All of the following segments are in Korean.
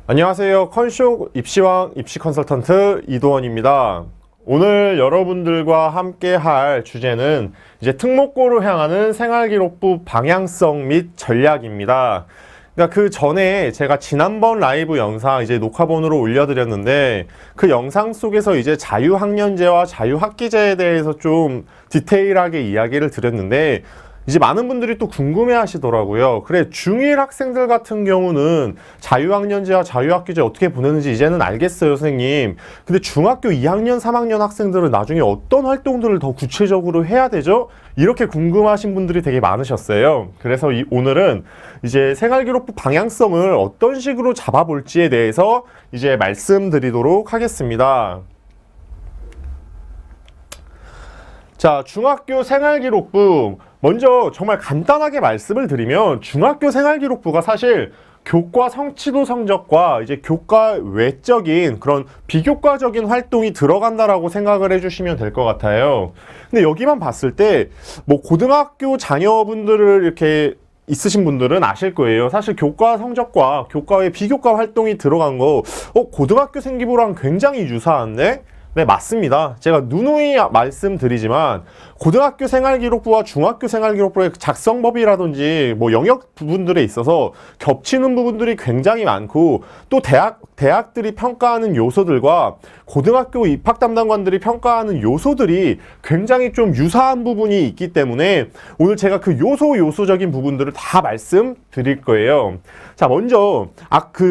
안녕하세요. 컨쇼 입시왕 입시 컨설턴트 이도원입니다. 오늘 여러분들과 함께 할 주제는 이제 특목고로 향하는 생활기록부 방향성 및 전략입니다. 그러니까 그 전에 제가 지난번 라이브 영상 이제 녹화본으로 올려드렸는데 그 영상 속에서 이제 자유학년제와 자유학기제에 대해서 좀 디테일하게 이야기를 드렸는데 이제 많은 분들이 또 궁금해 하시더라고요. 그래, 중1 학생들 같은 경우는 자유학년제와 자유학기제 어떻게 보내는지 이제는 알겠어요, 선생님. 근데 중학교 2학년, 3학년 학생들은 나중에 어떤 활동들을 더 구체적으로 해야 되죠? 이렇게 궁금하신 분들이 되게 많으셨어요. 그래서 오늘은 이제 생활기록부 방향성을 어떤 식으로 잡아볼지에 대해서 이제 말씀드리도록 하겠습니다. 자, 중학교 생활기록부. 먼저 정말 간단하게 말씀을 드리면 중학교 생활기록부가 사실 교과 성취도 성적과 이제 교과 외적인 그런 비교과적인 활동이 들어간다라고 생각을 해주시면 될 것 같아요. 근데 여기만 봤을 때 뭐 고등학교 자녀분들을 이렇게 있으신 분들은 아실 거예요. 사실 교과 성적과 교과의 비교과 활동이 들어간 거 고등학교 생기부랑 굉장히 유사한데? 네, 맞습니다. 제가 누누이 말씀드리지만 고등학교 생활기록부와 중학교 생활기록부의 작성법이라든지 뭐 영역 부분들에 있어서 겹치는 부분들이 굉장히 많고 또 대학들이 평가하는 요소들과 고등학교 입학 담당관들이 평가하는 요소들이 굉장히 좀 유사한 부분이 있기 때문에 오늘 제가 그 요소적인 부분들을 다 말씀드릴 거예요. 자, 먼저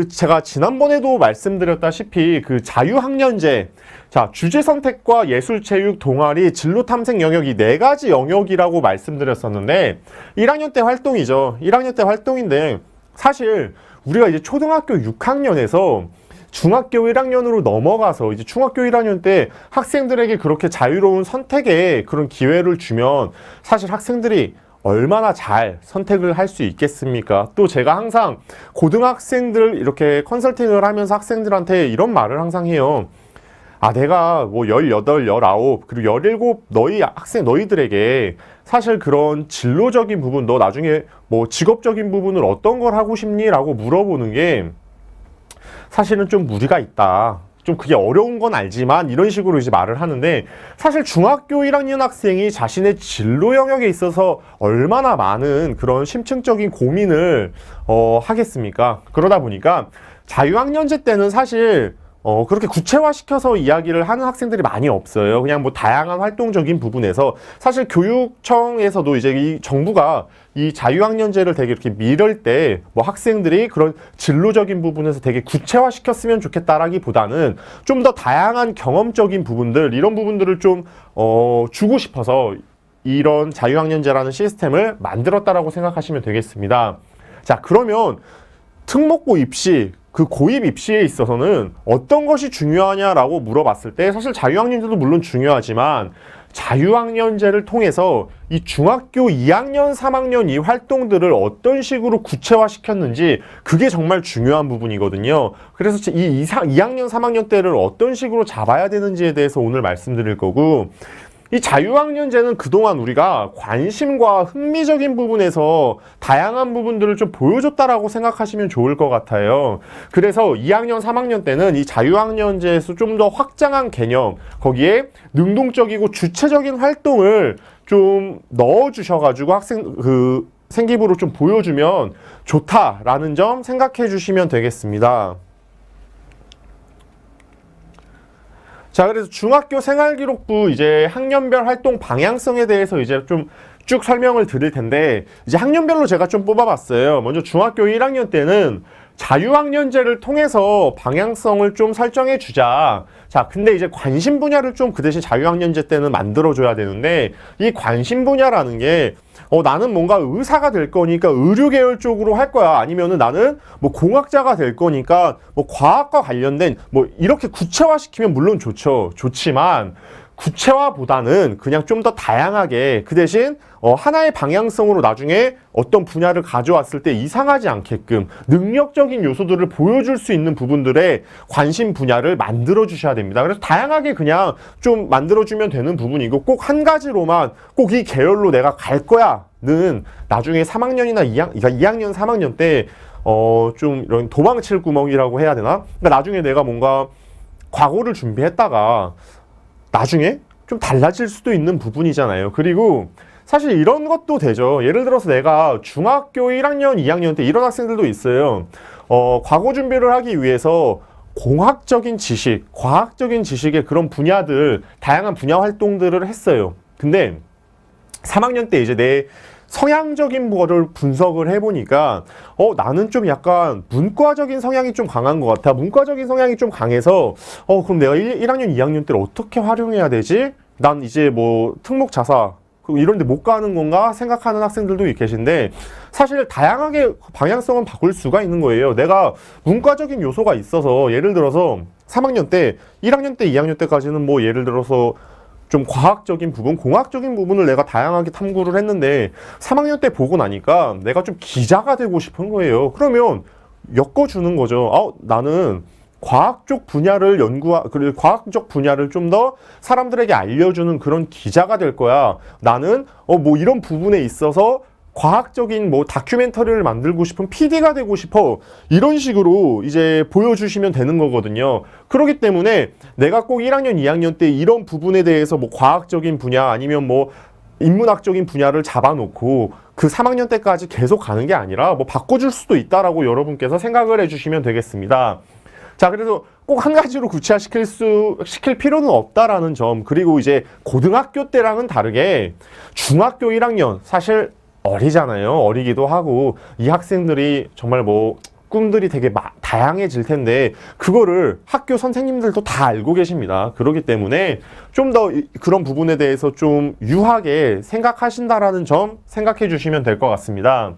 제가 지난번에도 말씀드렸다시피 그 자유학년제, 자, 주제 선택과 예술, 체육, 동아리, 진로 탐색 영역이 4가지 영역이라고 말씀드렸었는데 1학년 때 활동이죠. 1학년 때 활동인데 사실 우리가 이제 초등학교 6학년에서 중학교 1학년으로 넘어가서 이제 중학교 1학년 때 학생들에게 그렇게 자유로운 선택의 그런 기회를 주면 사실 학생들이 얼마나 잘 선택을 할 수 있겠습니까? 또 제가 항상 고등학생들 이렇게 컨설팅을 하면서 학생들한테 이런 말을 항상 해요. 내가 뭐 18, 19, 그리고 17 너희들에게 사실 그런 진로적인 부분, 너 나중에 뭐 직업적인 부분을 어떤 걸 하고 싶니? 라고 물어보는 게 사실은 좀 무리가 있다. 좀 그게 어려운 건 알지만 이런 식으로 이제 말을 하는데 사실 중학교 1학년 학생이 자신의 진로 영역에 있어서 얼마나 많은 그런 심층적인 고민을 하겠습니까? 그러다 보니까 자유학년제 때는 사실 그렇게 구체화시켜서 이야기를 하는 학생들이 많이 없어요. 그냥 뭐 다양한 활동적인 부분에서 사실 교육청에서도 이제 이 정부가 이 자유학년제를 되게 이렇게 미룰 때 뭐 학생들이 그런 진로적인 부분에서 되게 구체화시켰으면 좋겠다라기보다는 좀 더 다양한 경험적인 부분들, 이런 부분들을 좀 주고 싶어서 이런 자유학년제라는 시스템을 만들었다라고 생각하시면 되겠습니다. 자, 그러면 특목고 입시, 그 고입 입시에 있어서는 어떤 것이 중요하냐라고 물어봤을 때 사실 자유학년제도 물론 중요하지만 자유학년제를 통해서 이 중학교 2학년, 3학년 이 활동들을 어떤 식으로 구체화시켰는지 그게 정말 중요한 부분이거든요. 그래서 이 2학년, 3학년 때를 어떤 식으로 잡아야 되는지에 대해서 오늘 말씀드릴 거고, 이 자유학년제는 그동안 우리가 관심과 흥미적인 부분에서 다양한 부분들을 좀 보여줬다라고 생각하시면 좋을 것 같아요. 그래서 2학년, 3학년 때는 이 자유학년제에서 좀 더 확장한 개념, 거기에 능동적이고 주체적인 활동을 좀 넣어주셔가지고 생기부로 좀 보여주면 좋다라는 점 생각해 주시면 되겠습니다. 자, 그래서 중학교 생활기록부 이제 학년별 활동 방향성에 대해서 이제 좀 쭉 설명을 드릴 텐데 이제 학년별로 제가 좀 뽑아봤어요. 먼저 중학교 1학년 때는 자유학년제를 통해서 방향성을 좀 설정해 주자. 자, 근데 이제 관심 분야를 좀 그 대신 자유학년제 때는 만들어줘야 되는데 이 관심 분야라는 게 나는 뭔가 의사가 될 거니까 의료 계열 쪽으로 할 거야. 아니면은 나는 뭐 공학자가 될 거니까 뭐 과학과 관련된 뭐 이렇게 구체화시키면 물론 좋지만 구체화보다는 그냥 좀 더 다양하게 그 대신 하나의 방향성으로 나중에 어떤 분야를 가져왔을 때 이상하지 않게끔 능력적인 요소들을 보여줄 수 있는 부분들의 관심 분야를 만들어 주셔야 됩니다. 그래서 다양하게 그냥 좀 만들어주면 되는 부분이고 꼭 한 가지로만 꼭 이 계열로 내가 갈 거야 는 나중에 3학년이나 2학년, 3학년 때 좀 이런 도망칠 구멍이라고 해야 되나? 그러니까 나중에 내가 뭔가 과거를 준비했다가 나중에 좀 달라질 수도 있는 부분이잖아요. 그리고 사실 이런 것도 되죠. 예를 들어서 내가 중학교 1학년, 2학년 때 이런 학생들도 있어요. 과거 준비를 하기 위해서 공학적인 지식, 과학적인 지식의 그런 분야들, 다양한 분야 활동들을 했어요. 근데 3학년 때 이제 내 성향적인 거를 분석을 해보니까 나는 좀 약간 문과적인 성향이 좀 강한 것 같아. 문과적인 성향이 좀 강해서 그럼 내가 1학년, 2학년 때를 어떻게 활용해야 되지? 난 이제 뭐 특목 자사 이런 데 못 가는 건가 생각하는 학생들도 계신데 사실 다양하게 방향성은 바꿀 수가 있는 거예요. 내가 문과적인 요소가 있어서 예를 들어서 3학년 때, 1학년 때, 2학년 때까지는 뭐 예를 들어서 좀 과학적인 부분, 공학적인 부분을 내가 다양하게 탐구를 했는데 3학년 때 보고 나니까 내가 좀 기자가 되고 싶은 거예요. 그러면 엮어주는 거죠. 나는 과학 쪽 분야를 그리고 과학적 분야를 좀 더 사람들에게 알려주는 그런 기자가 될 거야. 나는 뭐 이런 부분에 있어서 과학적인 뭐 다큐멘터리를 만들고 싶은 PD가 되고 싶어. 이런 식으로 이제 보여주시면 되는 거거든요. 그렇기 때문에 내가 꼭 1학년, 2학년 때 이런 부분에 대해서 뭐 과학적인 분야 아니면 뭐 인문학적인 분야를 잡아놓고 그 3학년 때까지 계속 가는 게 아니라 뭐 바꿔줄 수도 있다라고 여러분께서 생각을 해주시면 되겠습니다. 자, 그래서 꼭 한 가지로 시킬 필요는 없다라는 점. 그리고 이제 고등학교 때랑은 다르게 중학교 1학년 사실 어리잖아요. 어리기도 하고 이 학생들이 정말 뭐 꿈들이 되게 다양해질 텐데 그거를 학교 선생님들도 다 알고 계십니다. 그렇기 때문에 좀 더 그런 부분에 대해서 좀 유하게 생각하신다라는 점 생각해 주시면 될 것 같습니다.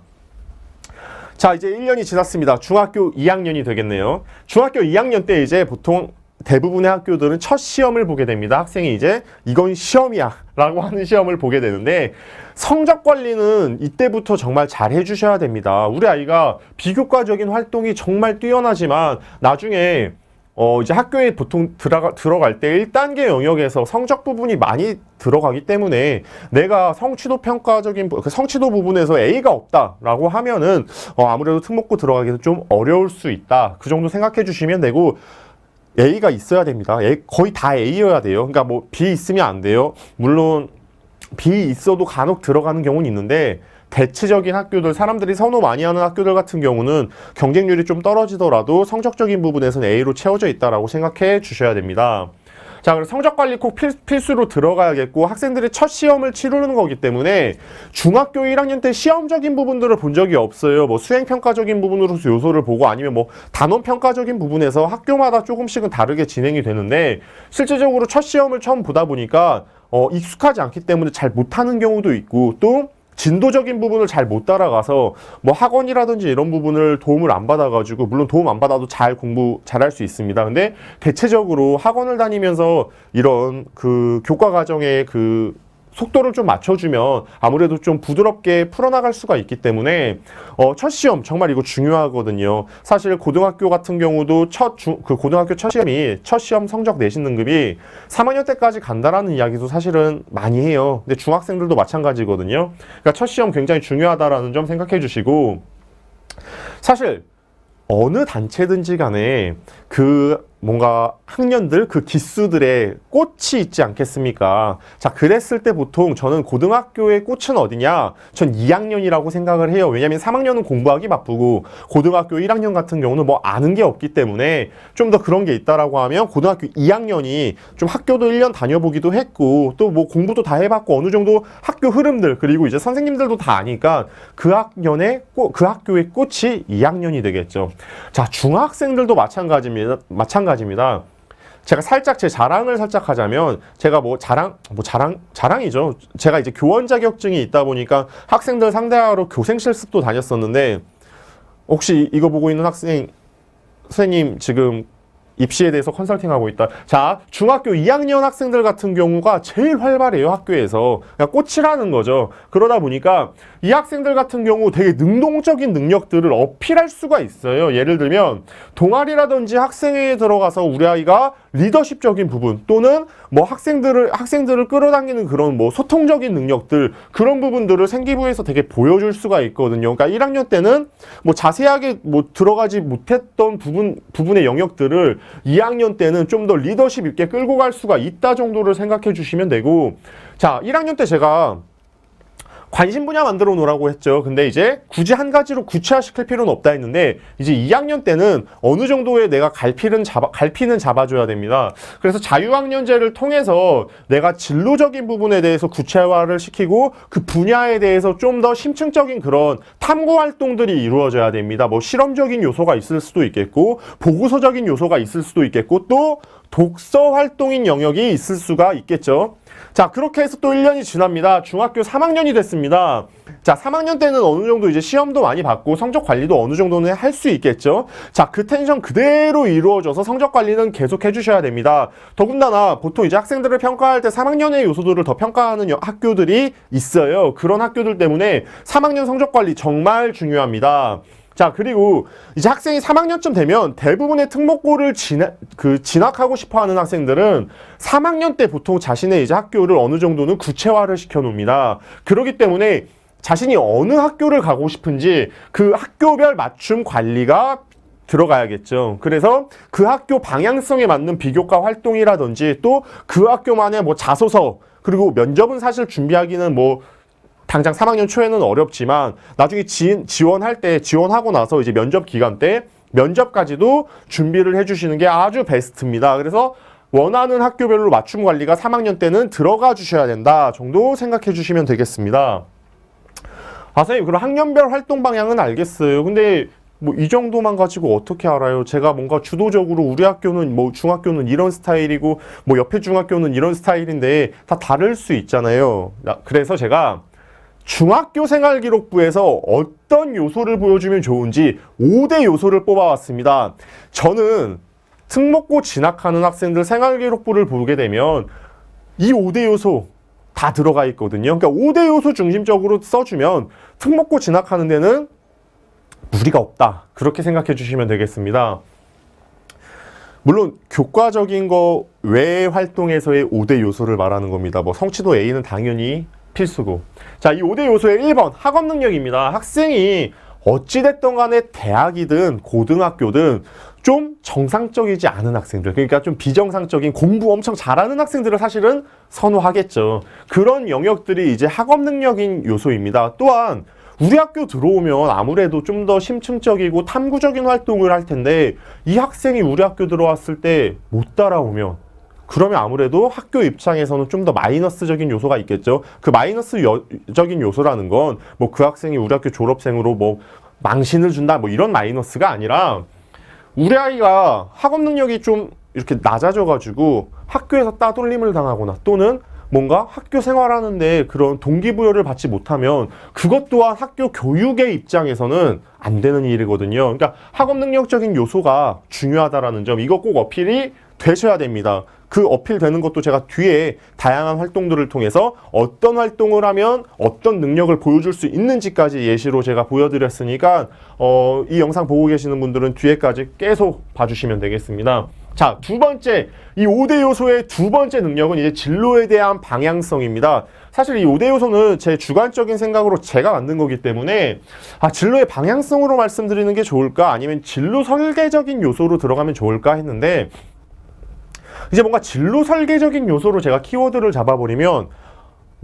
자, 이제 1년이 지났습니다. 중학교 2학년이 되겠네요. 중학교 2학년 때 이제 보통 대부분의 학교들은 첫 시험을 보게 됩니다. 학생이 이제 이건 시험이야 라고 하는 시험을 보게 되는데 성적 관리는 이때부터 정말 잘 해주셔야 됩니다. 우리 아이가 비교과적인 활동이 정말 뛰어나지만 나중에 이제 학교에 보통 들어갈 때 1단계 영역에서 성적 부분이 많이 들어가기 때문에 내가 성취도 부분에서 A가 없다라고 하면은 아무래도 특목고 들어가기도 좀 어려울 수 있다. 그 정도 생각해 주시면 되고 A가 있어야 됩니다. 거의 다 A여야 돼요. 그러니까 뭐 B 있으면 안 돼요. 물론 B 있어도 간혹 들어가는 경우는 있는데 대체적인 학교들, 사람들이 선호 많이 하는 학교들 같은 경우는 경쟁률이 좀 떨어지더라도 성적적인 부분에서는 A로 채워져 있다라고 생각해 주셔야 됩니다. 자, 그래서 성적 관리 꼭 필수로 들어가야겠고 학생들이 첫 시험을 치르는 거기 때문에 중학교 1학년 때 시험적인 부분들을 본 적이 없어요. 뭐 수행평가적인 부분으로서 요소를 보고 아니면 뭐 단원평가적인 부분에서 학교마다 조금씩은 다르게 진행이 되는데 실제적으로 첫 시험을 처음 보다 보니까 익숙하지 않기 때문에 잘 못하는 경우도 있고 또 진도적인 부분을 잘 못 따라가서 뭐 학원이라든지 이런 부분을 도움을 안 받아가지고 물론 도움 안 받아도 공부 잘 할 수 있습니다. 근데 대체적으로 학원을 다니면서 이런 그 교과 과정의 그 속도를 좀 맞춰주면 아무래도 좀 부드럽게 풀어나갈 수가 있기 때문에 첫 시험 정말 이거 중요하거든요. 사실 고등학교 같은 경우도 고등학교 첫 시험 성적 내신 등급이 3학년 때까지 간다라는 이야기도 사실은 많이 해요. 근데 중학생들도 마찬가지거든요. 그러니까 첫 시험 굉장히 중요하다라는 점 생각해 주시고 사실 어느 단체든지 간에 그 뭔가 학년들, 그 기수들의 꽃이 있지 않겠습니까? 자, 그랬을 때 보통 저는 고등학교의 꽃은 어디냐? 전 2학년이라고 생각을 해요. 왜냐면 3학년은 공부하기 바쁘고 고등학교 1학년 같은 경우는 뭐 아는 게 없기 때문에 좀 더 그런 게 있다라고 하면 고등학교 2학년이 좀 학교도 1년 다녀보기도 했고 또 뭐 공부도 다 해봤고 어느 정도 학교 흐름들 그리고 이제 선생님들도 다 아니까 그 학교의 꽃이 2학년이 되겠죠. 자, 중학생들도 마찬가지입니다. 제가 살짝 제 자랑을 살짝 하자면 제가 자랑이죠. 제가 이제 교원 자격증이 있다 보니까 학생들 상대하러 교생 실습도 다녔었는데 혹시 이거 보고 있는 선생님 지금 입시에 대해서 컨설팅하고 있다. 자, 중학교 2학년 학생들 같은 경우가 제일 활발해요, 학교에서. 그냥 꽃이라는 거죠. 그러다 보니까 이 학생들 같은 경우 되게 능동적인 능력들을 어필할 수가 있어요. 예를 들면 동아리라든지 학생회에 들어가서 우리 아이가 리더십적인 부분 또는 뭐 학생들을 끌어당기는 그런 뭐 소통적인 능력들 그런 부분들을 생기부에서 되게 보여줄 수가 있거든요. 그러니까 1학년 때는 뭐 자세하게 뭐 들어가지 못했던 부분의 영역들을 2학년 때는 좀 더 리더십 있게 끌고 갈 수가 있다 정도를 생각해 주시면 되고, 자, 1학년 때 제가 관심 분야 만들어 놓으라고 했죠. 근데 이제 굳이 한 가지로 구체화시킬 필요는 없다 했는데 이제 2학년 때는 어느 정도의 내가 갈피는 잡아줘야 됩니다. 그래서 자유학년제를 통해서 내가 진로적인 부분에 대해서 구체화를 시키고 그 분야에 대해서 좀 더 심층적인 그런 탐구 활동들이 이루어져야 됩니다. 뭐 실험적인 요소가 있을 수도 있겠고 보고서적인 요소가 있을 수도 있겠고 또 독서 활동인 영역이 있을 수가 있겠죠. 자, 그렇게 해서 또 1년이 지납니다. 중학교 3학년이 됐습니다. 자, 3학년 때는 어느 정도 이제 시험도 많이 받고 성적 관리도 어느 정도는 할 수 있겠죠. 자, 그 텐션 그대로 이루어져서 성적 관리는 계속 해주셔야 됩니다. 더군다나 보통 이제 학생들을 평가할 때 3학년의 요소들을 더 평가하는 학교들이 있어요. 그런 학교들 때문에 3학년 성적 관리 정말 중요합니다. 자, 그리고 이제 학생이 3학년쯤 되면 대부분의 특목고를 진학하고 싶어 하는 학생들은 3학년 때 보통 자신의 이제 학교를 어느 정도는 구체화를 시켜 놓습니다. 그렇기 때문에 자신이 어느 학교를 가고 싶은지 그 학교별 맞춤 관리가 들어가야겠죠. 그래서 그 학교 방향성에 맞는 비교과 활동이라든지 또 그 학교만의 뭐 자소서 그리고 면접은 사실 준비하기는 뭐 당장 3학년 초에는 어렵지만 나중에 지원하고 나서 이제 면접 기간 때 면접까지도 준비를 해주시는 게 아주 베스트입니다. 그래서 원하는 학교별로 맞춤 관리가 3학년 때는 들어가 주셔야 된다 정도 생각해 주시면 되겠습니다. 아, 선생님, 그럼 학년별 활동 방향은 알겠어요. 근데 뭐 이 정도만 가지고 어떻게 알아요? 제가 뭔가 주도적으로 우리 학교는 뭐 중학교는 이런 스타일이고 뭐 옆에 중학교는 이런 스타일인데 다 다를 수 있잖아요. 그래서 제가 중학교 생활기록부에서 어떤 요소를 보여주면 좋은지 5대 요소를 뽑아왔습니다. 저는 특목고 진학하는 학생들 생활기록부를 보게 되면 이 5대 요소 다 들어가 있거든요. 그러니까 5대 요소 중심적으로 써주면 특목고 진학하는 데는 무리가 없다. 그렇게 생각해 주시면 되겠습니다. 물론 교과적인 거 외 활동에서의 5대 요소를 말하는 겁니다. 뭐 성취도 A는 당연히 필수고. 자, 이 5대 요소의 1번 학업 능력입니다. 학생이 어찌됐든 간에 대학이든 고등학교든 좀 정상적이지 않은 학생들, 그러니까 좀 비정상적인 공부 엄청 잘하는 학생들을 사실은 선호하겠죠. 그런 영역들이 이제 학업 능력인 요소입니다. 또한 우리 학교 들어오면 아무래도 좀 더 심층적이고 탐구적인 활동을 할 텐데 이 학생이 우리 학교 들어왔을 때 못 따라오면 그러면 아무래도 학교 입장에서는 좀 더 마이너스적인 요소가 있겠죠. 그 마이너스적인 요소라는 건 뭐 그 학생이 우리 학교 졸업생으로 뭐 망신을 준다 뭐 이런 마이너스가 아니라 우리 아이가 학업 능력이 좀 이렇게 낮아져가지고 학교에서 따돌림을 당하거나 또는 뭔가 학교 생활하는데 그런 동기부여를 받지 못하면 그것 또한 학교 교육의 입장에서는 안 되는 일이거든요. 그러니까 학업 능력적인 요소가 중요하다라는 점, 이거 꼭 어필이 되셔야 됩니다. 그 어필되는 것도 제가 뒤에 다양한 활동들을 통해서 어떤 활동을 하면 어떤 능력을 보여줄 수 있는지까지 예시로 제가 보여드렸으니까 이 영상 보고 계시는 분들은 뒤에까지 계속 봐주시면 되겠습니다. 자, 두 번째, 이 5대 요소의 두 번째 능력은 이제 진로에 대한 방향성입니다. 사실 이 5대 요소는 제 주관적인 생각으로 제가 만든 거기 때문에 진로의 방향성으로 말씀드리는 게 좋을까 아니면 진로 설계적인 요소로 들어가면 좋을까 했는데 이제 뭔가 진로 설계적인 요소로 제가 키워드를 잡아버리면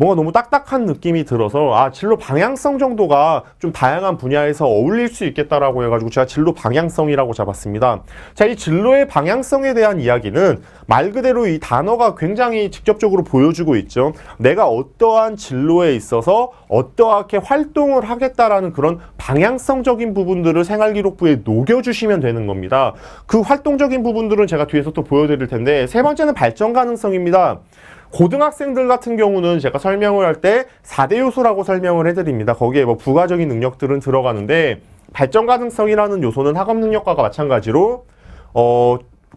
뭔가 너무 딱딱한 느낌이 들어서 진로 방향성 정도가 좀 다양한 분야에서 어울릴 수 있겠다라고 해가지고 제가 진로 방향성이라고 잡았습니다. 자, 이 진로의 방향성에 대한 이야기는 말 그대로 이 단어가 굉장히 직접적으로 보여주고 있죠. 내가 어떠한 진로에 있어서 어떠하게 활동을 하겠다라는 그런 방향성적인 부분들을 생활기록부에 녹여주시면 되는 겁니다. 그 활동적인 부분들은 제가 뒤에서 또 보여드릴 텐데 세 번째는 발전 가능성입니다. 고등학생들 같은 경우는 제가 설명을 할 때 4대 요소라고 설명을 해드립니다. 거기에 뭐 부가적인 능력들은 들어가는데 발전 가능성이라는 요소는 학업 능력과 마찬가지로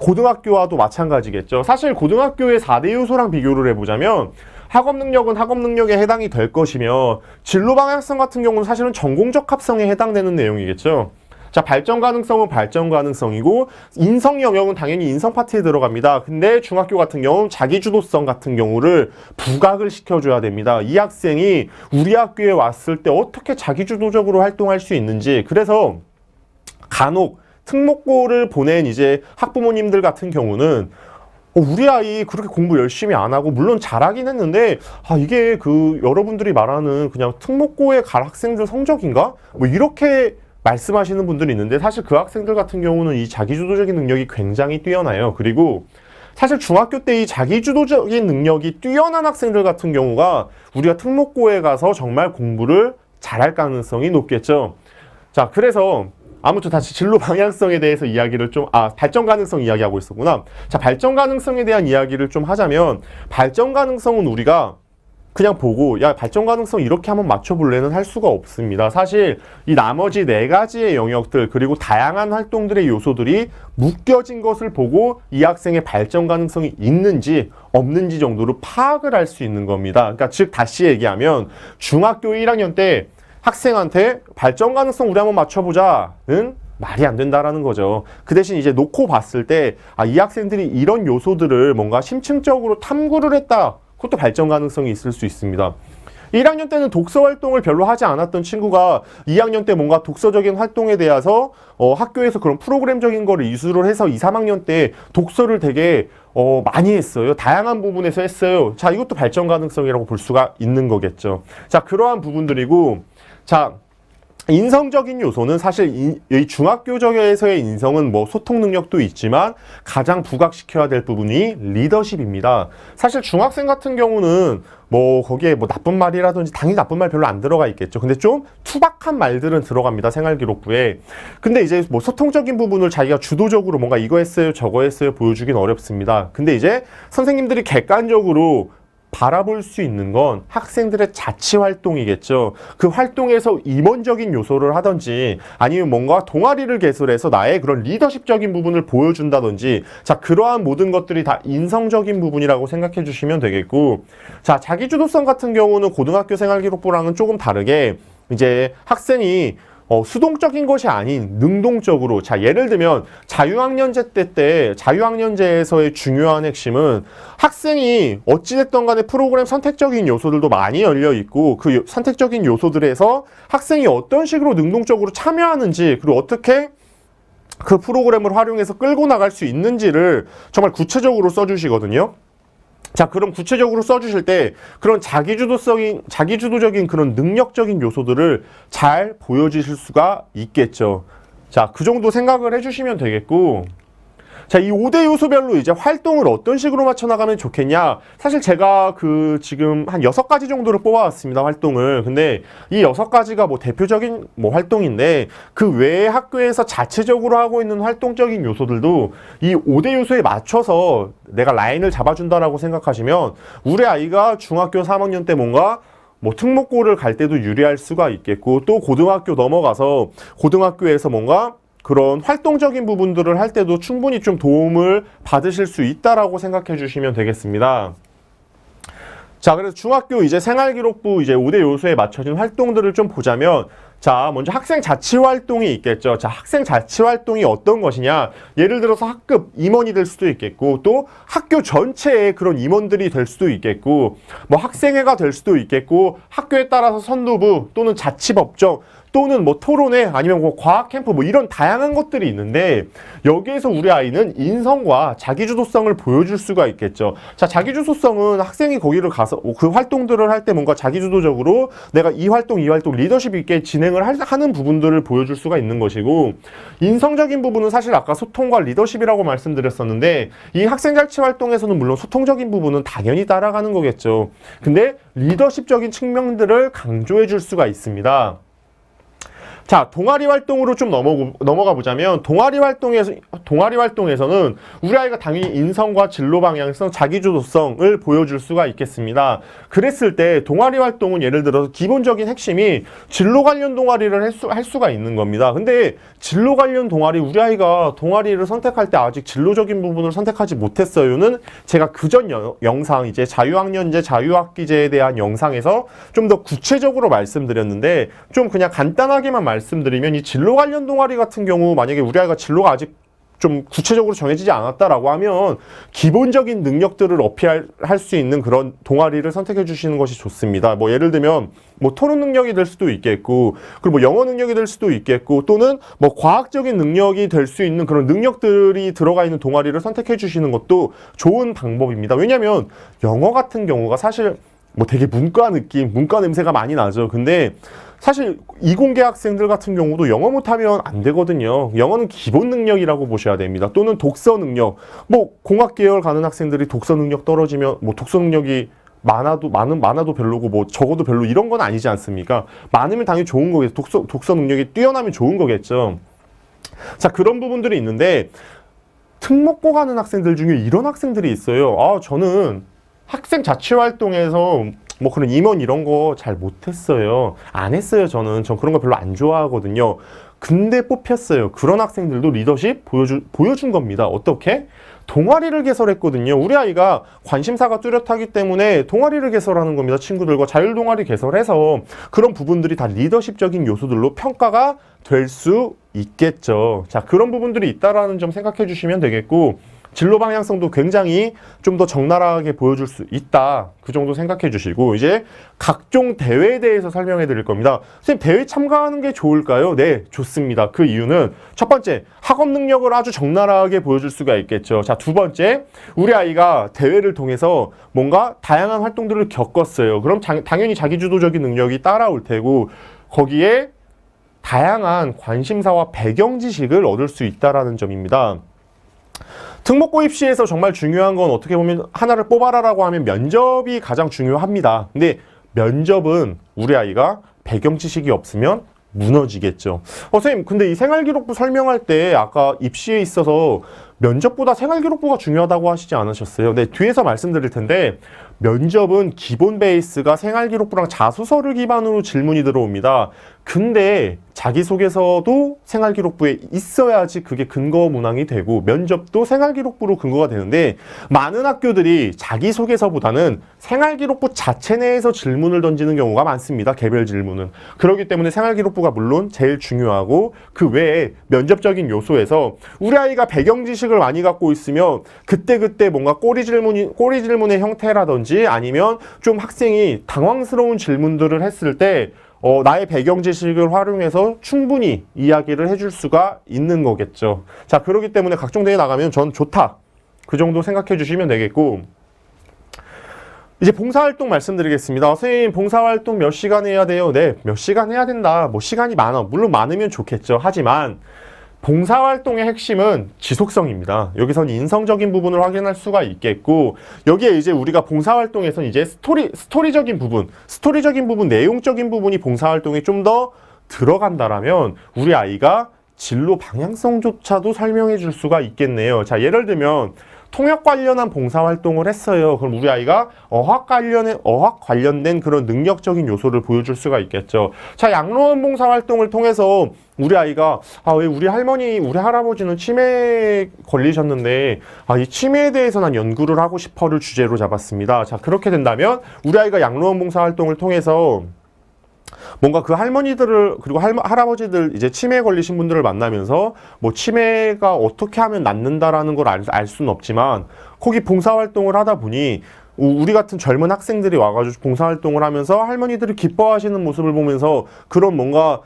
고등학교와도 마찬가지겠죠. 사실 고등학교의 4대 요소랑 비교를 해보자면 학업 능력은 학업 능력에 해당이 될 것이며 진로 방향성 같은 경우는 사실은 전공적 합성에 해당되는 내용이겠죠. 자, 발전 가능성은 발전 가능성이고 인성 영역은 당연히 인성 파트에 들어갑니다. 근데 중학교 같은 경우는 자기주도성 같은 경우를 부각을 시켜줘야 됩니다. 이 학생이 우리 학교에 왔을 때 어떻게 자기주도적으로 활동할 수 있는지. 그래서 간혹 특목고를 보낸 이제 학부모님들 같은 경우는 우리 아이 그렇게 공부 열심히 안 하고 물론 잘하긴 했는데 이게 그 여러분들이 말하는 그냥 특목고에 갈 학생들 성적인가? 뭐 이렇게 말씀하시는 분들이 있는데 사실 그 학생들 같은 경우는 이 자기주도적인 능력이 굉장히 뛰어나요. 그리고 사실 중학교 때 이 자기주도적인 능력이 뛰어난 학생들 같은 경우가 우리가 특목고에 가서 정말 공부를 잘할 가능성이 높겠죠. 자, 그래서 아무튼 다시 진로 방향성에 대해서 이야기를 좀, 발전 가능성 이야기하고 있었구나. 자, 발전 가능성에 대한 이야기를 좀 하자면, 발전 가능성은 우리가 그냥 보고, 야, 발전 가능성 이렇게 한번 맞춰볼래는 할 수가 없습니다. 사실 이 나머지 4가지의 영역들, 그리고 다양한 활동들의 요소들이 묶여진 것을 보고 이 학생의 발전 가능성이 있는지 없는지 정도로 파악을 할 수 있는 겁니다. 그러니까 즉, 다시 얘기하면 중학교 1학년 때 학생한테 발전 가능성 우리 한번 맞춰보자는 말이 안 된다라는 거죠. 그 대신 이제 놓고 봤을 때, 이 학생들이 이런 요소들을 뭔가 심층적으로 탐구를 했다. 그것도 발전 가능성이 있을 수 있습니다. 1학년 때는 독서 활동을 별로 하지 않았던 친구가 2학년 때 뭔가 독서적인 활동에 대해서 학교에서 그런 프로그램적인 거를 이수를 해서 2, 3학년 때 독서를 되게 많이 했어요. 다양한 부분에서 했어요. 자, 이것도 발전 가능성이라고 볼 수가 있는 거겠죠. 자, 그러한 부분들이고, 자, 인성적인 요소는 사실 이 중학교적에서의 인성은 뭐 소통 능력도 있지만 가장 부각시켜야 될 부분이 리더십입니다. 사실 중학생 같은 경우는 뭐 거기에 뭐 나쁜 말이라든지 당연히 나쁜 말 별로 안 들어가 있겠죠. 근데 좀 투박한 말들은 들어갑니다. 생활기록부에. 근데 이제 뭐 소통적인 부분을 자기가 주도적으로 뭔가 이거 했어요 저거 했어요 보여주긴 어렵습니다. 근데 이제 선생님들이 객관적으로 바라볼 수 있는 건 학생들의 자치 활동이겠죠. 그 활동에서 임원적인 요소를 하든지 아니면 뭔가 동아리를 개설해서 나의 그런 리더십적인 부분을 보여준다든지, 자, 그러한 모든 것들이 다 인성적인 부분이라고 생각해 주시면 되겠고, 자, 자기주도성 같은 경우는 고등학교 생활기록부랑은 조금 다르게 이제 학생이 수동적인 것이 아닌 능동적으로, 자, 예를 들면 자유학년제 때 자유학년제에서의 중요한 핵심은 학생이 어찌됐든 간에 프로그램 선택적인 요소들도 많이 열려 있고 그 선택적인 요소들에서 학생이 어떤 식으로 능동적으로 참여하는지, 그리고 어떻게 그 프로그램을 활용해서 끌고 나갈 수 있는지를 정말 구체적으로 써주시거든요. 자, 그럼 구체적으로 써주실 때 그런 자기주도적인 그런 능력적인 요소들을 잘 보여주실 수가 있겠죠. 자, 그 정도 생각을 해주시면 되겠고, 자, 이 5대 요소별로 이제 활동을 어떤 식으로 맞춰나가면 좋겠냐. 사실 제가 지금 한 6가지 정도를 뽑아왔습니다, 활동을. 근데 이 6가지가 뭐 대표적인 뭐 활동인데 그 외에 학교에서 자체적으로 하고 있는 활동적인 요소들도 이 5대 요소에 맞춰서 내가 라인을 잡아준다라고 생각하시면 우리 아이가 중학교 3학년 때 뭔가 뭐 특목고를 갈 때도 유리할 수가 있겠고, 또 고등학교 넘어가서 고등학교에서 뭔가 그런 활동적인 부분들을 할 때도 충분히 좀 도움을 받으실 수 있다라고 생각해 주시면 되겠습니다. 자, 그래서 중학교 이제 생활기록부 이제 5대 요소에 맞춰진 활동들을 좀 보자면, 자, 먼저 학생 자치 활동이 있겠죠. 자, 학생 자치 활동이 어떤 것이냐. 예를 들어서 학급 임원이 될 수도 있겠고, 또 학교 전체의 그런 임원들이 될 수도 있겠고, 뭐 학생회가 될 수도 있겠고, 학교에 따라서 선도부 또는 자치법정 또는 뭐 토론회 아니면 뭐 과학 캠프 뭐 이런 다양한 것들이 있는데, 여기에서 우리 아이는 인성과 자기주도성을 보여줄 수가 있겠죠. 자, 자기주도성은 학생이 거기를 가서 그 활동들을 할 때 뭔가 자기주도적으로 내가 이 활동 리더십 있게 진행을 하는 부분들을 보여줄 수가 있는 것이고, 인성적인 부분은 사실 아까 소통과 리더십이라고 말씀드렸었는데 이 학생 자치 활동에서는 물론 소통적인 부분은 당연히 따라가는 거겠죠. 근데 리더십적인 측면들을 강조해 줄 수가 있습니다. 자, 동아리 활동으로 좀 넘어가 보자면 동아리 활동에서는 우리 아이가 당연히 인성과 진로 방향성, 자기주도성을 보여줄 수가 있겠습니다. 그랬을 때 동아리 활동은 예를 들어서 기본적인 핵심이 진로 관련 동아리를 할 수가 있는 겁니다. 근데 진로 관련 동아리, 우리 아이가 동아리를 선택할 때 아직 진로적인 부분을 선택하지 못했어요는 제가 그전 영상, 이제 자유학년제, 자유학기제에 대한 영상에서 좀 더 구체적으로 말씀드렸는데, 좀 그냥 간단하게만 말씀드리면 이 진로 관련 동아리 같은 경우 만약에 우리 아이가 진로가 아직 좀 구체적으로 정해지지 않았다라고 하면 기본적인 능력들을 어필할 수 있는 그런 동아리를 선택해 주시는 것이 좋습니다. 뭐 예를 들면 뭐 토론 능력이 될 수도 있겠고, 그리고 뭐 영어 능력이 될 수도 있겠고, 또는 뭐 과학적인 능력이 될 수 있는 그런 능력들이 들어가 있는 동아리를 선택해 주시는 것도 좋은 방법입니다. 왜냐하면 영어 같은 경우가 사실 뭐 되게 문과 느낌, 문과 냄새가 많이 나죠. 근데 사실 이공계 학생들 같은 경우도 영어 못하면 안 되거든요. 영어는 기본 능력이라고 보셔야 됩니다. 또는 독서 능력. 뭐 공학 계열 가는 학생들이 독서 능력 떨어지면 뭐 독서 능력이 많아도 별로고 뭐 적어도 별로 이런 건 아니지 않습니까? 많으면 당연히 좋은 거겠죠. 독서 능력이 뛰어나면 좋은 거겠죠. 자, 그런 부분들이 있는데 특목고 가는 학생들 중에 이런 학생들이 있어요. 아, 저는 학생 자치 활동에서 뭐 그런 임원 이런 거 잘 못했어요. 안 했어요. 전 그런 거 별로 안 좋아하거든요. 근데 뽑혔어요. 그런 학생들도 리더십 보여준 겁니다. 어떻게? 동아리를 개설했거든요. 우리 아이가 관심사가 뚜렷하기 때문에 동아리를 개설하는 겁니다. 친구들과 자율동아리 개설해서 그런 부분들이 다 리더십적인 요소들로 평가가 될 수 있겠죠. 자, 그런 부분들이 있다라는 점 생각해 주시면 되겠고, 진로 방향성도 굉장히 좀 더 적나라하게 보여줄 수 있다. 그 정도 생각해 주시고, 이제 각종 대회에 대해서 설명해 드릴 겁니다. 선생님, 대회 참가하는 게 좋을까요? 네, 좋습니다. 그 이유는 첫 번째, 학업 능력을 아주 적나라하게 보여줄 수가 있겠죠. 자, 두 번째, 우리 아이가 대회를 통해서 뭔가 다양한 활동들을 겪었어요. 그럼 당연히 자기주도적인 능력이 따라올 테고, 거기에 다양한 관심사와 배경 지식을 얻을 수 있다라는 점입니다. 특목고 입시에서 정말 중요한 건 어떻게 보면 하나를 뽑아라라고 하면 면접이 가장 중요합니다. 근데 면접은 우리 아이가 배경 지식이 없으면 무너지겠죠. 선생님, 근데 이 생활기록부 설명할 때 아까 입시에 있어서 면접보다 생활기록부가 중요하다고 하시지 않으셨어요? 네, 뒤에서 말씀드릴 텐데 면접은 기본 베이스가 생활기록부랑 자소서를 기반으로 질문이 들어옵니다. 근데 자기소개서도 생활기록부에 있어야지 그게 근거 문항이 되고 면접도 생활기록부로 근거가 되는데, 많은 학교들이 자기소개서보다는 생활기록부 자체 내에서 질문을 던지는 경우가 많습니다. 개별 질문은. 그렇기 때문에 생활기록부가 물론 제일 중요하고, 그 외에 면접적인 요소에서 우리 아이가 배경 지식을 많이 갖고 있으면 그때 뭔가 꼬리 질문의 형태라든지 아니면 좀 학생이 당황스러운 질문들을 했을 때 나의 배경 지식을 활용해서 충분히 이야기를 해줄 수가 있는 거겠죠. 자, 그렇기 때문에 각종 대회 나가면 전 좋다. 그 정도 생각해 주시면 되겠고, 이제 봉사활동 말씀드리겠습니다. 선생님, 봉사활동 몇 시간 해야 돼요? 네, 몇 시간 해야 된다. 뭐 시간이 많아. 물론 많으면 좋겠죠. 하지만 봉사활동의 핵심은 지속성입니다. 여기선 인성적인 부분을 확인할 수가 있겠고, 여기에 이제 우리가 봉사활동에서는 이제 스토리적인 부분, 내용적인 부분이 봉사활동에 좀 더 들어간다라면 우리 아이가 진로 방향성조차도 설명해 줄 수가 있겠네요. 자, 예를 들면 통역 관련한 봉사활동을 했어요. 그럼 우리 아이가 어학 관련된 그런 능력적인 요소를 보여줄 수가 있겠죠. 자, 양로원 봉사활동을 통해서 우리 아이가 왜 우리 할머니, 우리 할아버지는 치매에 걸리셨는데 이 치매에 대해서 난 연구를 하고 싶어를 주제로 잡았습니다. 자, 그렇게 된다면 우리 아이가 양로원 봉사활동을 통해서 뭔가 그 할머니들을, 그리고 할아버지들, 이제 치매에 걸리신 분들을 만나면서 뭐 치매가 어떻게 하면 낫는다라는 걸 알 수는 없지만, 거기 봉사활동을 하다 보니 우리 같은 젊은 학생들이 와가지고 봉사활동을 하면서 할머니들이 기뻐하시는 모습을 보면서 그런 뭔가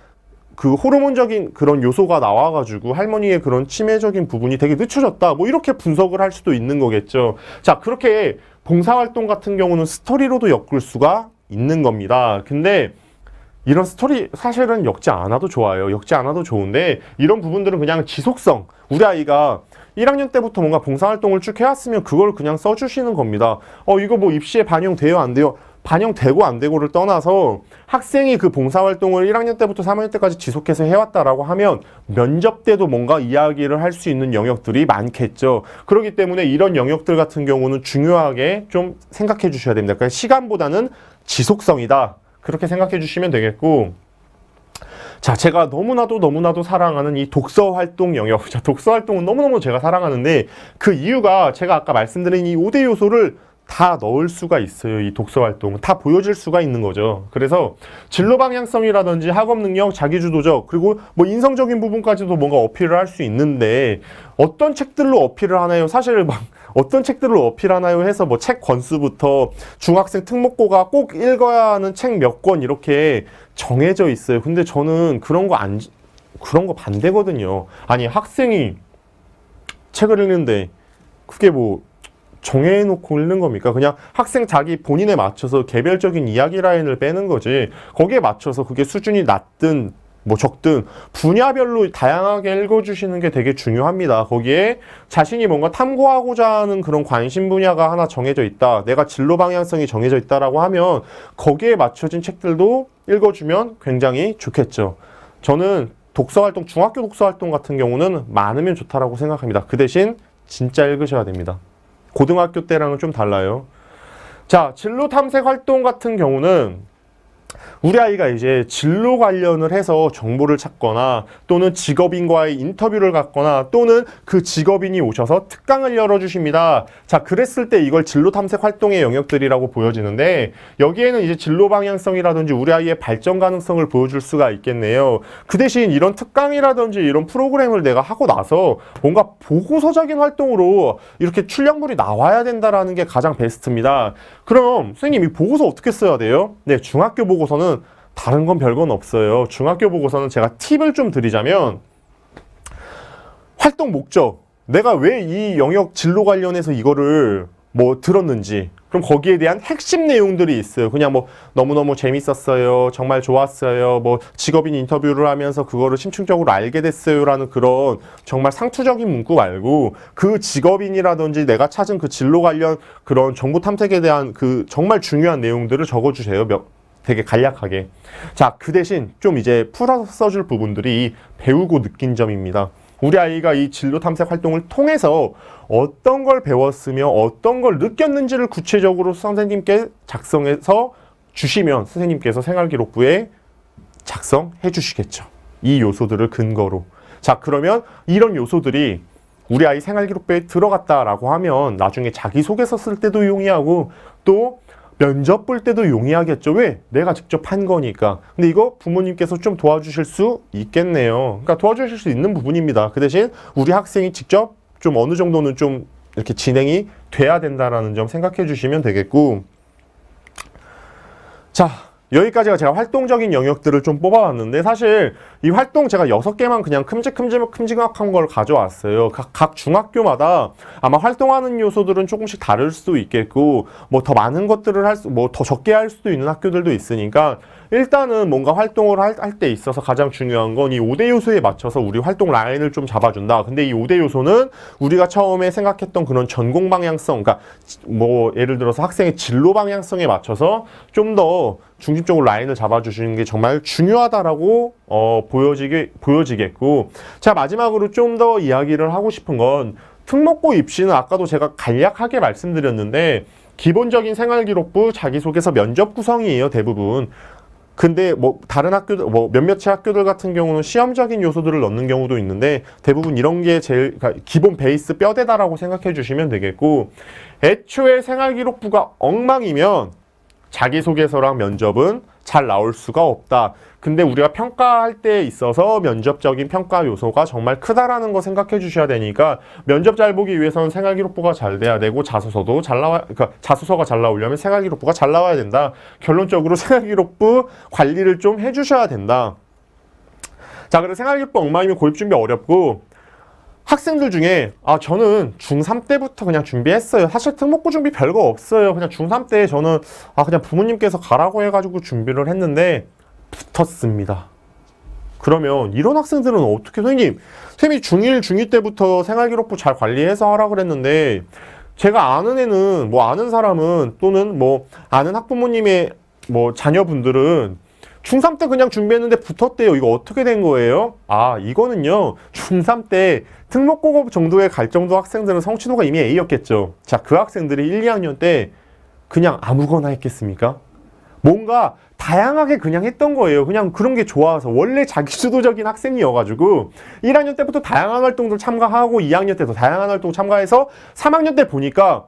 그 호르몬적인 그런 요소가 나와가지고 할머니의 그런 치매적인 부분이 되게 늦춰졌다. 뭐 이렇게 분석을 할 수도 있는 거겠죠. 자, 그렇게 봉사활동 같은 경우는 스토리로도 엮을 수가 있는 겁니다. 근데 이런 스토리 사실은 엮지 않아도 좋아요. 엮지 않아도 좋은데, 이런 부분들은 그냥 지속성. 우리 아이가 1학년 때부터 뭔가 봉사활동을 쭉 해왔으면 그걸 그냥 써주시는 겁니다. 이거 뭐 입시에 반영돼요, 안 돼요? 반영되고 안 되고를 떠나서 학생이 그 봉사활동을 1학년 때부터 3학년 때까지 지속해서 해왔다라고 하면 면접 때도 뭔가 이야기를 할 수 있는 영역들이 많겠죠. 그렇기 때문에 이런 영역들 같은 경우는 중요하게 좀 생각해 주셔야 됩니다. 그러니까 시간보다는 지속성이다. 그렇게 생각해 주시면 되겠고, 자, 제가 너무나도 사랑하는 이 독서 활동 영역. 자, 독서 활동은 너무너무 제가 사랑하는데 그 이유가 제가 아까 말씀드린 이 5대 요소를 다 넣을 수가 있어요. 이 독서 활동은 다 보여줄 수가 있는 거죠. 그래서 진로 방향성이라든지 학업 능력, 자기주도적, 그리고 뭐 인성적인 부분까지도 뭔가 어필을 할 수 있는데 어떤 책들로 어필을 하나요? 사실 막 어떤 책들로 어필하나요? 해서 뭐 책 권수부터 중학생 특목고가 꼭 읽어야 하는 책 몇 권 이렇게 정해져 있어요. 근데 저는 그런 거 반대거든요. 아니, 학생이 책을 읽는데 그게 뭐 정해놓고 읽는 겁니까? 그냥 학생 자기 본인에 맞춰서 개별적인 이야기 라인을 빼는 거지. 거기에 맞춰서 그게 수준이 낮든 뭐 적든 분야별로 다양하게 읽어주시는 게 되게 중요합니다. 거기에 자신이 뭔가 탐구하고자 하는 그런 관심 분야가 하나 정해져 있다. 내가 진로 방향성이 정해져 있다라고 하면 거기에 맞춰진 책들도 읽어주면 굉장히 좋겠죠. 저는 독서활동, 중학교 독서활동 같은 경우는 많으면 좋다라고 생각합니다. 그 대신 진짜 읽으셔야 됩니다. 고등학교 때랑은 좀 달라요. 자, 진로 탐색 활동 같은 경우는 우리 아이가 이제 진로 관련을 해서 정보를 찾거나 또는 직업인과의 인터뷰를 갖거나 또는 그 직업인이 오셔서 특강을 열어주십니다. 자, 그랬을 때 이걸 진로 탐색 활동의 영역들이라고 보여지는데 여기에는 이제 진로 방향성이라든지 우리 아이의 발전 가능성을 보여줄 수가 있겠네요. 그 대신 이런 특강이라든지 이런 프로그램을 내가 하고 나서 뭔가 보고서적인 활동으로 이렇게 출력물이 나와야 된다라는 게 가장 베스트입니다. 그럼 선생님 이 보고서 어떻게 써야 돼요? 네, 중학교 보고서는 다른 건 별건 없어요. 중학교 보고서는 제가 팁을 좀 드리자면 활동 목적, 내가 왜 이 영역 진로 관련해서 이거를 뭐 들었는지, 그럼 거기에 대한 핵심 내용들이 있어요. 그냥 뭐 너무너무 재밌었어요, 정말 좋았어요, 뭐 직업인 인터뷰를 하면서 그거를 심층적으로 알게 됐어요 라는 그런 정말 상투적인 문구 말고 그 직업인이라든지 내가 찾은 그 진로 관련 그런 정보 탐색에 대한 그 정말 중요한 내용들을 적어주세요. 되게 간략하게. 자, 그 대신 좀 이제 풀어서 써줄 부분들이 배우고 느낀 점입니다. 우리 아이가 이 진로 탐색 활동을 통해서 어떤 걸 배웠으며 어떤 걸 느꼈는지를 구체적으로 선생님께 작성해서 주시면 선생님께서 생활기록부에 작성해 주시겠죠. 이 요소들을 근거로. 자, 그러면 이런 요소들이 우리 아이 생활기록부에 들어갔다라고 하면 나중에 자기소개서 쓸 때도 용이하고 또 면접 볼 때도 용이하겠죠. 왜? 내가 직접 한 거니까. 근데 이거 부모님께서 좀 도와주실 수 있겠네요. 그러니까 도와주실 수 있는 부분입니다. 그 대신 우리 학생이 직접 좀 어느 정도는 좀 이렇게 진행이 돼야 된다라는 점 생각해 주시면 되겠고. 자, 여기까지가 제가 활동적인 영역들을 좀 뽑아왔는데 사실 이 활동 제가 6개만 그냥 큼직한 걸 가져왔어요. 각 중학교마다 아마 활동하는 요소들은 조금씩 다를 수도 있겠고 뭐 더 많은 것들을 뭐 더 적게 할 수도 있는 학교들도 있으니까 일단은 뭔가 활동을 할 때 있어서 가장 중요한 건 이 5대 요소에 맞춰서 우리 활동 라인을 좀 잡아준다. 근데 이 5대 요소는 우리가 처음에 생각했던 그런 전공 방향성, 그러니까 뭐 예를 들어서 학생의 진로 방향성에 맞춰서 좀 더 중심적으로 라인을 잡아주시는 게 정말 중요하다라고 보여지겠고, 자, 마지막으로 좀 더 이야기를 하고 싶은 건 특목고 입시는 아까도 제가 간략하게 말씀드렸는데 기본적인 생활기록부, 자기소개서, 면접 구성이에요, 대부분. 근데 뭐 다른 학교들, 뭐 몇몇의 학교들 같은 경우는 시험적인 요소들을 넣는 경우도 있는데 대부분 이런 게 제일 그러니까 기본 베이스 뼈대다라고 생각해 주시면 되겠고, 애초에 생활기록부가 엉망이면 자기소개서랑 면접은 잘 나올 수가 없다. 근데 우리가 평가할 때 있어서 면접적인 평가 요소가 정말 크다라는 거 생각해 주셔야 되니까 면접 잘 보기 위해서는 생활기록부가 잘 돼야 되고 자소서도 잘 그러니까 자소서가 잘 나오려면 생활기록부가 잘 나와야 된다. 결론적으로 생활기록부 관리를 좀 해주셔야 된다. 자, 그래서 생활기록부 엉망이면 고입준비 어렵고, 학생들 중에 저는 중3 때부터 그냥 준비했어요. 사실 특목고 준비 별거 없어요. 그냥 중3 때 저는 그냥 부모님께서 가라고 해가지고 준비를 했는데 붙었습니다. 그러면 이런 학생들은 어떻게, 선생님이 중1, 중2 때부터 생활기록부 잘 관리해서 하라 그랬는데 제가 아는 애는 뭐 아는 사람은 또는 뭐 아는 학부모님의 뭐 자녀분들은 중3 때 그냥 준비했는데 붙었대요. 이거 어떻게 된 거예요? 아, 이거는요. 중3 때 특목고급 정도에 갈 정도 학생들은 성취도가 이미 A였겠죠. 자, 그 학생들이 1, 2학년 때 그냥 아무거나 했겠습니까? 뭔가 다양하게 그냥 했던 거예요. 그냥 그런 게 좋아서. 원래 자기주도적인 학생이어가지고 1학년 때부터 다양한 활동들 참가하고 2학년 때도 다양한 활동 참가해서 3학년 때 보니까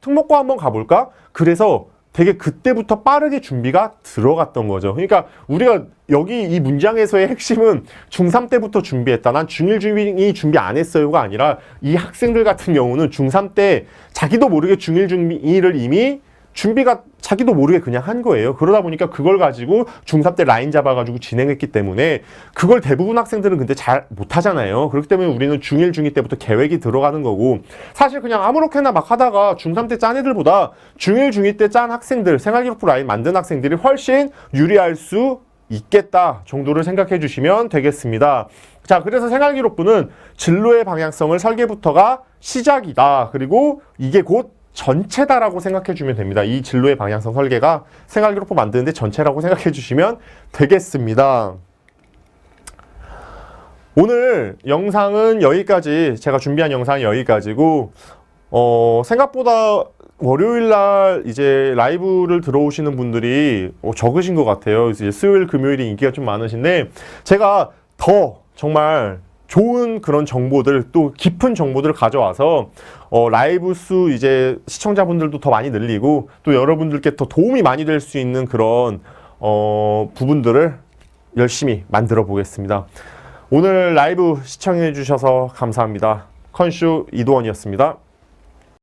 특목고 한번 가볼까? 그래서 되게 그때부터 빠르게 준비가 들어갔던 거죠. 그러니까 우리가 여기 이 문장에서의 핵심은 중3 때부터 준비했다. 난 중1, 중2 준비 안 했어요가 아니라 이 학생들 같은 경우는 중3 때 자기도 모르게 중1, 중2를 이미 준비가 자기도 모르게 그냥 한 거예요. 그러다 보니까 그걸 가지고 중3 때 라인 잡아가지고 진행했기 때문에 그걸 대부분 학생들은 근데 잘 못하잖아요. 그렇기 때문에 우리는 중1, 중2 때부터 계획이 들어가는 거고 사실 그냥 아무렇게나 막 하다가 중3 때 짠 애들보다 중1, 중2 때 짠 학생들, 생활기록부 라인 만든 학생들이 훨씬 유리할 수 있겠다 정도를 생각해 주시면 되겠습니다. 자, 그래서 생활기록부는 진로의 방향성을 설계부터가 시작이다. 그리고 이게 곧 전체다라고 생각해 주면 됩니다. 이 진로의 방향성 설계가 생활기록부 만드는데 전체라고 생각해 주시면 되겠습니다. 오늘 영상은 여기까지, 제가 준비한 영상이 여기까지고 생각보다 월요일날 이제 라이브를 들어오시는 분들이 적으신 것 같아요. 이제 수요일, 금요일이 인기가 좀 많으신데 제가 더 정말 좋은 그런 정보들 또 깊은 정보들을 가져와서 라이브 수 이제 시청자분들도 더 많이 늘리고 또 여러분들께 더 도움이 많이 될 수 있는 그런 부분들을 열심히 만들어 보겠습니다. 오늘 라이브 시청해 주셔서 감사합니다. 컨슈 이도원이었습니다.